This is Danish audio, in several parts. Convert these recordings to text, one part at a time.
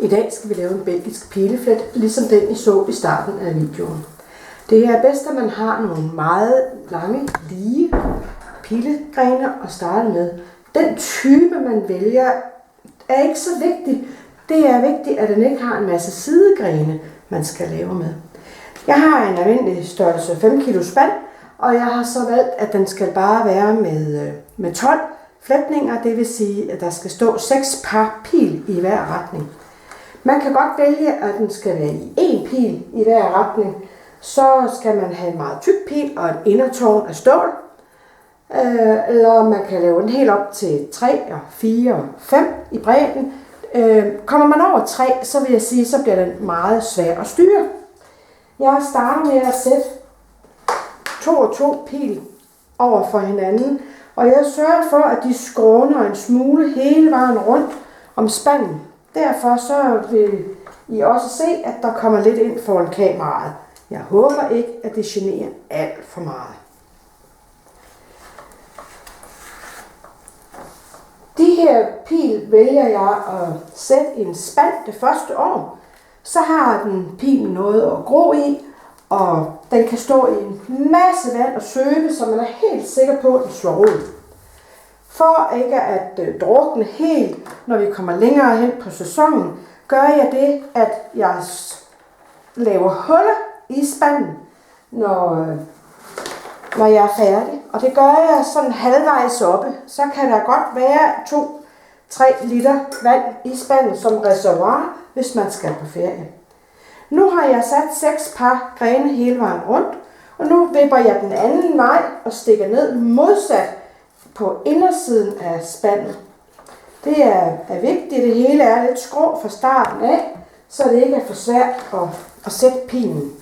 I dag skal vi lave en belgisk pileflet, ligesom den I så i starten af videoen. Det er bedst, at man har nogle meget lange, lige pilegrene at starte med. Den type, man vælger, er ikke så vigtig. Det er vigtigt, at den ikke har en masse sidegrene, man skal lave med. Jeg har en almindelig størrelse 5 kg spand, og jeg har så valgt, at den skal bare være med 12 fletninger. Det vil sige, at der skal stå 6 par pil i hver retning. Man kan godt vælge, at den skal være i en pil i hver retning. Så skal man have en meget tyk pil og en indertårn af stål. Eller man kan lave den helt op til 3, 4 og 5 i bredden. Kommer man over 3, så vil jeg sige, så bliver den meget svær at styre. Jeg starter med at sætte 2 og 2 pil over for hinanden. Og jeg sørger for, at de skråner en smule hele vejen rundt om spanden. Derfor så vil I også se, at der kommer lidt ind foran kameraet. Jeg håber ikke, at det generer alt for meget. De her pil vælger jeg at sætte i en spand det første år. Så har den pilen noget at gro i, og den kan stå i en masse vand og søbe, så man er helt sikker på, at den slår ud. For ikke at drukne helt, når vi kommer længere hen på sæsonen, gør jeg det, at jeg laver huller i spanden, når jeg er færdig. Og det gør jeg sådan halvvejs oppe. Så kan der godt være 2-3 liter vand i spanden som reservoir, hvis man skal på ferie. Nu har jeg sat 6 par grene hele vejen rundt, og nu vipper jeg den anden vej og stikker ned modsat på indersiden af spanden. Det er vigtigt, det hele er lidt skrå fra starten af, så det ikke er for svært at sætte pilen.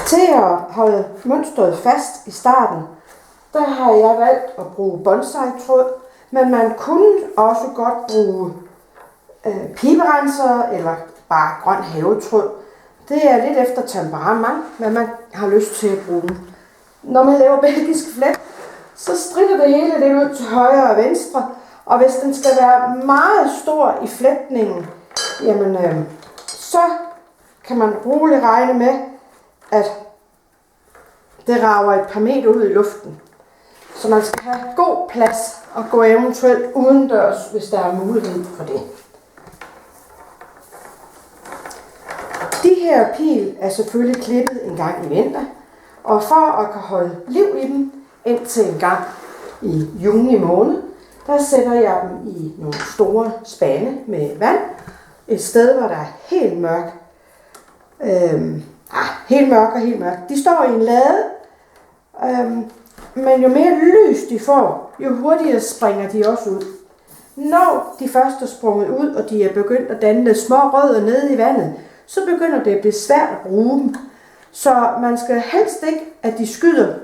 Til at holde mønstret fast i starten, der har jeg valgt at bruge bonsai-tråd, men man kunne også godt bruge piberenser eller bare grøn havetråd. Det er lidt efter temperament, hvad man har lyst til at bruge. Når man laver belgisk flet, så stritter det hele lidt ud til højre og venstre, og hvis den skal være meget stor i fletningen, jamen, så kan man roligt regne med, at det rager et par meter ud i luften. Så man skal have god plads og gå eventuelt udendørs, hvis der er mulighed for det. De her pil er selvfølgelig klippet en gang i vinter, og for at kan holde liv i dem indtil en gang i juni måned, der sætter jeg dem i nogle store spande med vand, et sted, hvor der er helt mørkt. Helt mørkt. De står i en lade, men jo mere lys de får, jo hurtigere springer de også ud. Når de først er sprunget ud, og de er begyndt at danne små rødder nede i vandet, så begynder det at blive svært at bruge dem. Så man skal helst ikke, at de skyder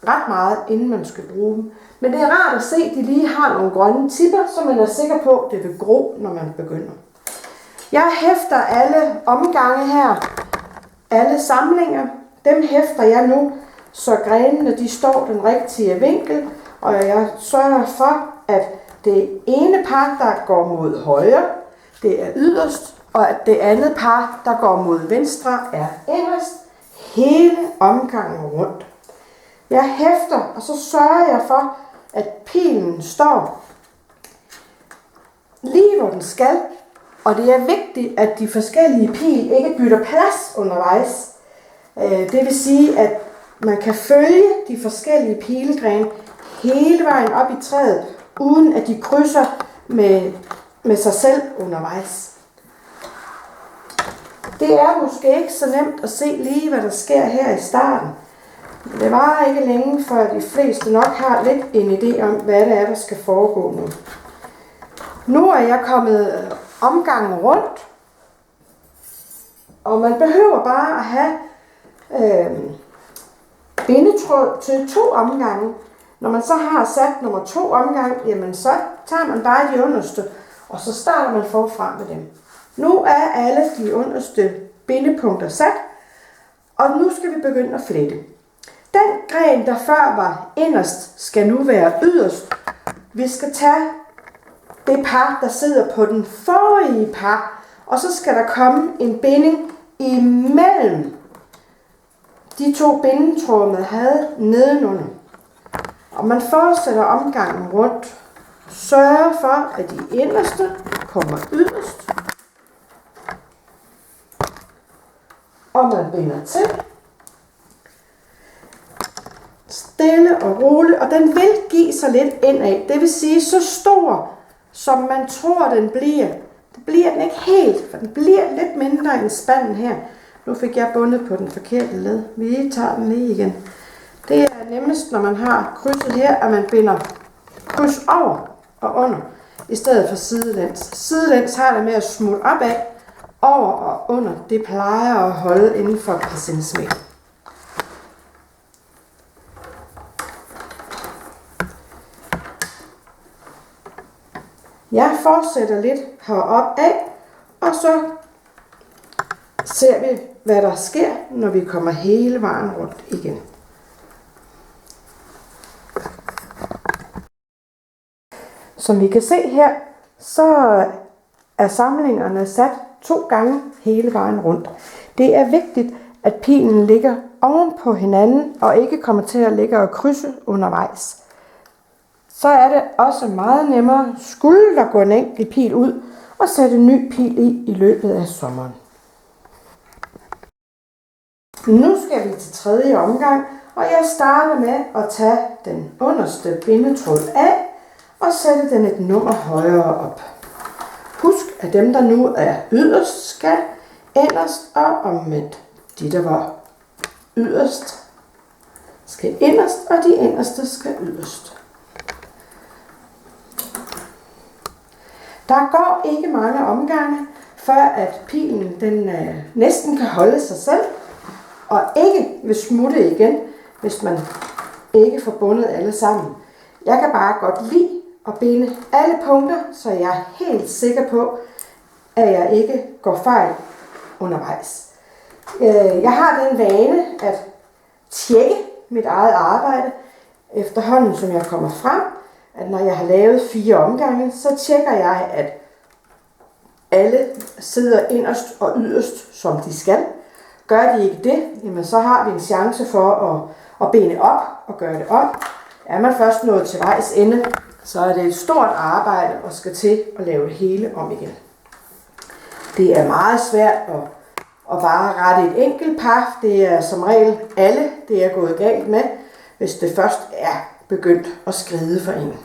ret meget, inden man skal bruge dem. Men det er rart at se, at de lige har nogle grønne tipper, så man er sikker på, at det vil gro, når man begynder. Jeg hæfter alle omgange her, alle samlinger, dem hæfter jeg nu, så grenene de står den rigtige vinkel, og jeg sørger for, at det ene par, der går mod højre, det er yderst, og at det andet par, der går mod venstre, er inderst, hele omgangen rundt. Jeg hæfter, og så sørger jeg for, at pilen står lige hvor den skal, og det er vigtigt, at de forskellige pil ikke bytter plads undervejs. Det vil sige, at man kan følge de forskellige pilegrene hele vejen op i træet, uden at de krydser med sig selv undervejs. Det er måske ikke så nemt at se lige, hvad der sker her i starten. Det varer ikke længe, før de fleste nok har lidt en idé om, hvad det er, der skal foregå nu. Nu er jeg kommet omgangen rundt, og man behøver bare at have bindetråd til 2 omgange. Når man så har sat nummer 2 omgang, jamen så tager man bare de underste, og så starter man forfra med dem. Nu er alle de underste bindepunkter sat, og nu skal vi begynde at flette. Den gren, der før var inderst, skal nu være yderst. Vi skal tage det par, der sidder på den forrige par, og så skal der komme en binding imellem de to bindetråde, man havde nedenunder. Og man fortsætter omgangen rundt. Sørg for, at de inderste kommer yderst. Og man binder til. Stille og roligt, og den vil give sig lidt indad. Det vil sige, så stor, som man tror, den bliver. Det bliver den ikke helt, for den bliver lidt mindre end spanden her. Nu fik jeg bundet på den forkerte led. Vi tager den lige igen. Det er nemmest, når man har krydset her, at man binder kryds over og under, i stedet for sidelæns. Sidelæns har det med at smutte opad, over og under. Det plejer at holde inden for et par centimeter. Jeg fortsætter lidt heroppe af, og så ser vi, hvad der sker, når vi kommer hele vejen rundt igen. Som vi kan se her, så er samlingerne sat 2 gange hele vejen rundt. Det er vigtigt, at pilen ligger oven på hinanden og ikke kommer til at ligge og krydse undervejs. Så er det også meget nemmere, skulle der gå en enkelt pil ud, og sætte en ny pil i løbet af sommeren. Nu skal vi til 3. omgang, og jeg starter med at tage den underste bindetråd af og sætte den et nummer højere op. Husk, at dem, der nu er yderst, skal inderst og omvendt. De, der var yderst, skal inderst, og de inderste skal yderst. Der går ikke mange omgange, før at pilen den næsten kan holde sig selv, og ikke vil smutte igen, hvis man ikke får bundet alle sammen. Jeg kan bare godt lide at binde alle punkter, så jeg er helt sikker på, at jeg ikke går fejl undervejs. Jeg har den vane at tjekke mit eget arbejde efterhånden, som jeg kommer frem. At når jeg har lavet 4 omgange, så tjekker jeg, at alle sidder inderst og yderst, som de skal. Gør de ikke det, jamen så har vi en chance for at binde op og gøre det om. Er man først nået til vejs ende, så er det et stort arbejde og skal til at lave det hele om igen. Det er meget svært at bare rette et enkelt par. Det er som regel alle, det er gået galt med, hvis det først er begyndt at skride for en.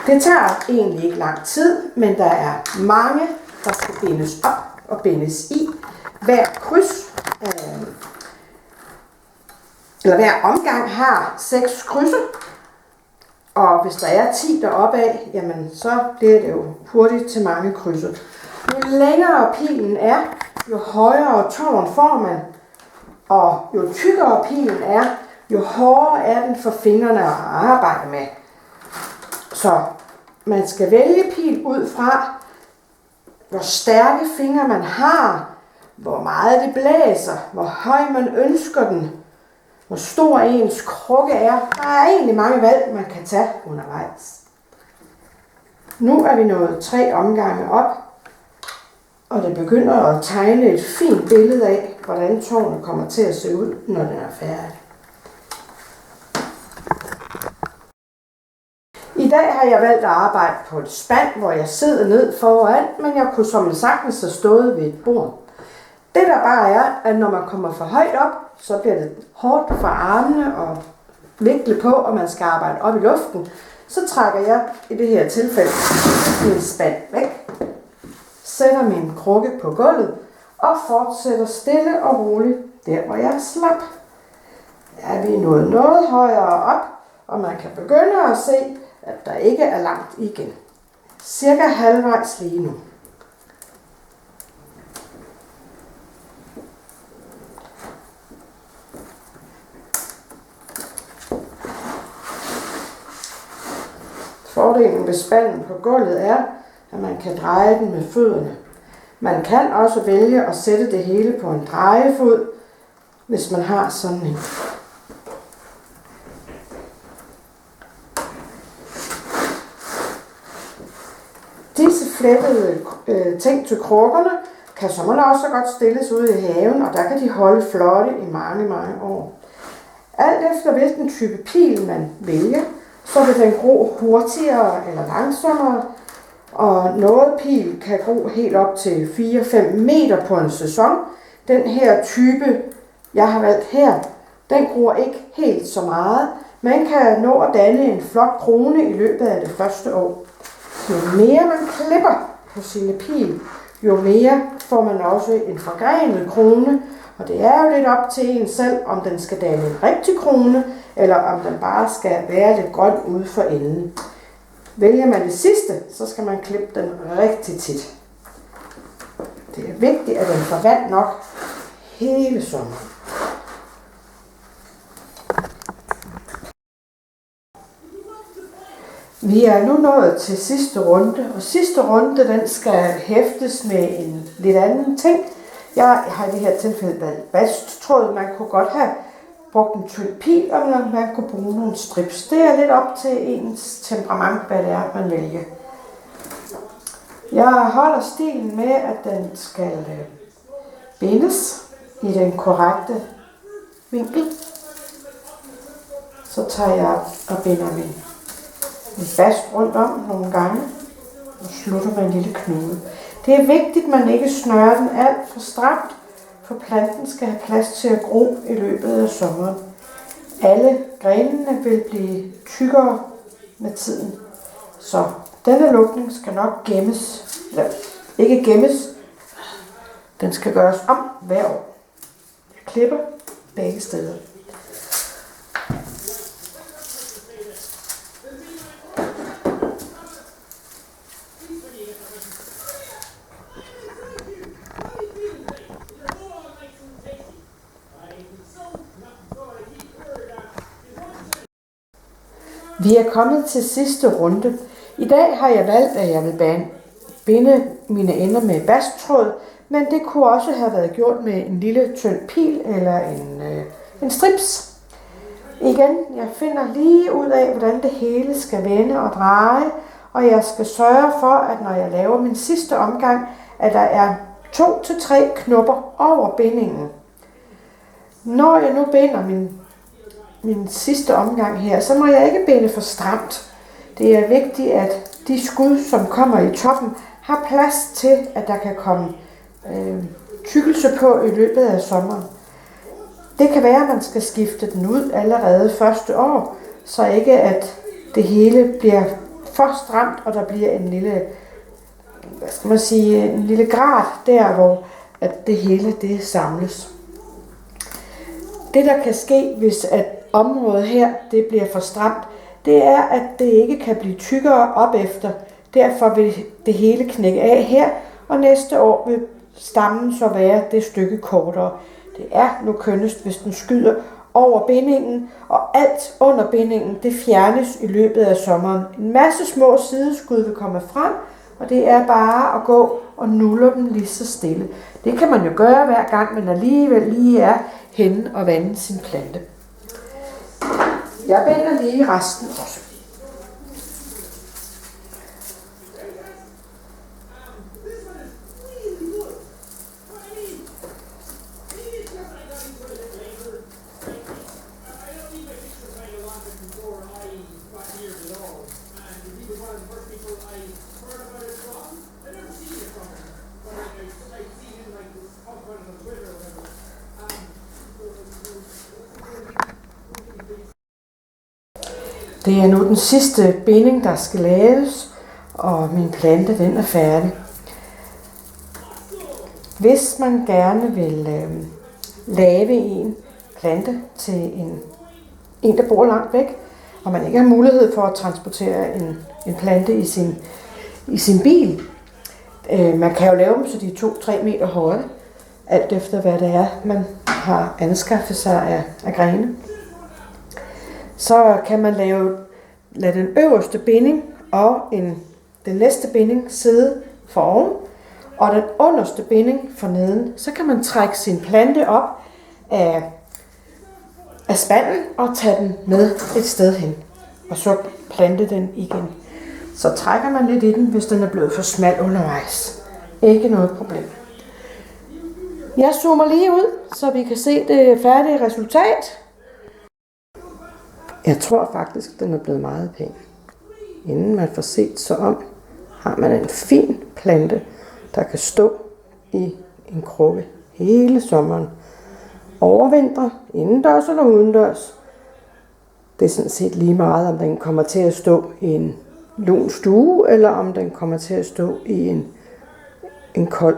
Det tager egentlig ikke lang tid, men der er mange, der skal bindes op og bindes i. Hver kryds, eller hver omgang har 6 krydser, og hvis der er 10 deroppe af, jamen så bliver det jo hurtigt til mange krydser. Jo længere pilen er, jo højere tårn får man, og jo tykkere pilen er, jo hårdere er den for fingrene at arbejde med. Så man skal vælge pil ud fra, hvor stærke fingre man har, hvor meget det blæser, hvor høj man ønsker den, hvor stor ens krukke er. Der er egentlig mange valg, man kan tage undervejs. Nu er vi nået 3 omgange op, og det begynder at tegne et fint billede af, hvordan tårnet kommer til at se ud, når den er færdig. I dag har jeg valgt at arbejde på et spand, hvor jeg sidder ned foran, men jeg kunne som sagtens have stået ved et bord. Det der bare er, at når man kommer for højt op, så bliver det hårdt for armene og vikle på, og man skal arbejde op i luften. Så trækker jeg i det her tilfælde min spand væk, sætter min krukke på gulvet og fortsætter stille og roligt der, hvor jeg slap. Er vi nået noget højere op, og man kan begynde at se, at der ikke er langt igen. Cirka halvvejs lige nu. Fordelen ved spanden på gulvet er, at man kan dreje den med fødderne. Man kan også vælge at sætte det hele på en drejefod, hvis man har sådan en. Disse flettede ting til krukkerne kan sommerne også godt stilles ude i haven, og der kan de holde flotte i mange, mange år. Alt efter hvilken type pil man vælger, så vil den gro hurtigere eller langsommere, og noget pil kan gro helt op til 4-5 meter på en sæson. Den her type, jeg har valgt her, den gror ikke helt så meget. Man kan nå at danne en flot krone i løbet af det første år. Jo mere man klipper på sine pil, jo mere får man også en forgrenet krone, og det er jo lidt op til en selv, om den skal danne en rigtig krone, eller om den bare skal være lidt grøn ude for enden. Vælger man det sidste, så skal man klippe den rigtig tit. Det er vigtigt, at den får vand nok hele sommeren. Vi er nu nået til sidste runde, og sidste runde den skal hæftes med en lidt anden ting. Jeg har i det her tilfælde valgt basttråd. Man kunne godt have brugt en tynd pil, og man kunne bruge nogle strips. Det er lidt op til ens temperament, hvad det er, man vælger. Jeg holder stilen med, at den skal bindes i den korrekte vinkel. Så tager jeg og binder min bast rundt om nogle gange og slutter med en lille knude. Det er vigtigt, at man ikke snører den alt for stramt, for planten skal have plads til at gro i løbet af sommeren. Alle grenene vil blive tykkere med tiden, så denne lukning skal nok gemmes, eller ikke gemmes, den skal gøres om hver år. Jeg klipper begge steder. Vi er kommet til sidste runde. I dag har jeg valgt, at jeg vil binde mine ender med basttråd, men det kunne også have været gjort med en lille tynd pil eller en strips. Igen, jeg finder lige ud af, hvordan det hele skal vende og dreje, og jeg skal sørge for, at når jeg laver min sidste omgang, at der er 2-3 knopper over bindingen. Når jeg nu binder min sidste omgang her, så må jeg ikke binde for stramt. Det er vigtigt, at de skud, som kommer i toppen, har plads til, at der kan komme tykkelse på i løbet af sommeren. Det kan være, at man skal skifte den ud allerede første år, så ikke at det hele bliver for stramt, og der bliver en lille, en lille grad der, hvor at det hele det samles. Det, der kan ske, hvis at området her det bliver for stramt, det er, at det ikke kan blive tykkere op efter. Derfor vil det hele knække af her, og næste år vil stammen så være det stykke kortere. Det er nu kønnest, hvis den skyder over bindingen, og alt under bindingen, det fjernes i løbet af sommeren. En masse små sideskud vil komme frem, og det er bare at gå og nulle dem lige så stille. Det kan man jo gøre hver gang, men alligevel lige er henne og vande sin plante. Jeg binder lige resten også. Det er nu den sidste binding, der skal laves, og min plante den er færdig. Hvis man gerne vil lave en plante til en, der bor langt væk, og man ikke har mulighed for at transportere en plante i sin bil, man kan jo lave dem, så de er 2-3 meter høje, alt efter hvad det er, man har anskaffet sig af grene. Så kan man lade den øverste binding og den næste binding sidde foroven, og den underste binding for neden. Så kan man trække sin plante op af spanden og tage den med et sted hen. Og så plante den igen. Så trækker man lidt i den, hvis den er blevet for smal undervejs. Ikke noget problem. Jeg zoomer lige ud, så vi kan se det færdige resultat. Jeg tror faktisk, den er blevet meget pæn. Inden man får set sig om, har man en fin plante, der kan stå i en krukke hele sommeren. Overvintre, indendørs eller udendørs. Det er sådan set lige meget, om den kommer til at stå i en lun stue, eller om den kommer til at stå i en kold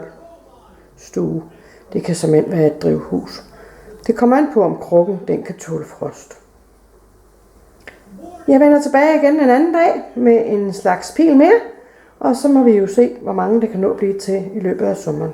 stue. Det kan simpelthen være et drivhus. Det kommer an på, om krukken den kan tåle frost. Jeg vender tilbage igen en anden dag med en slags pil mere, og så må vi jo se, hvor mange det kan nå blive til i løbet af sommeren.